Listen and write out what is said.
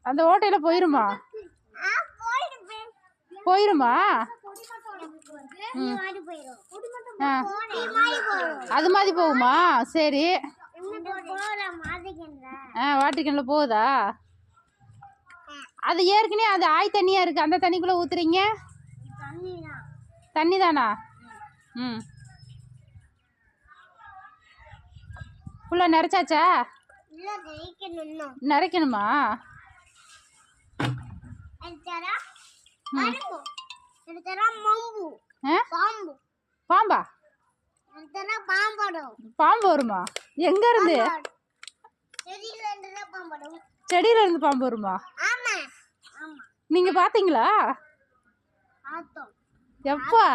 அந்த ஓட்டையில போயிருமா? போயிருமா? அது மாதிரி போகுமா? சரி. வாட்டர் போகுதா? அது ஏற்கனவே அது ஆய் தண்ணியா இருக்கு, அந்த தண்ணிக்குள்ள ஊத்துறீங்க? தண்ணி தானா? ம். ஃபுல்லா நிறைச்சாச்சா? நிறைக்கணுமா? பாம்பா? பாம்பு வருமா? எங்க இருந்து? செடியில இருந்து பாம்பு வருமா? நீங்க பாத்தீங்களா? எப்பா?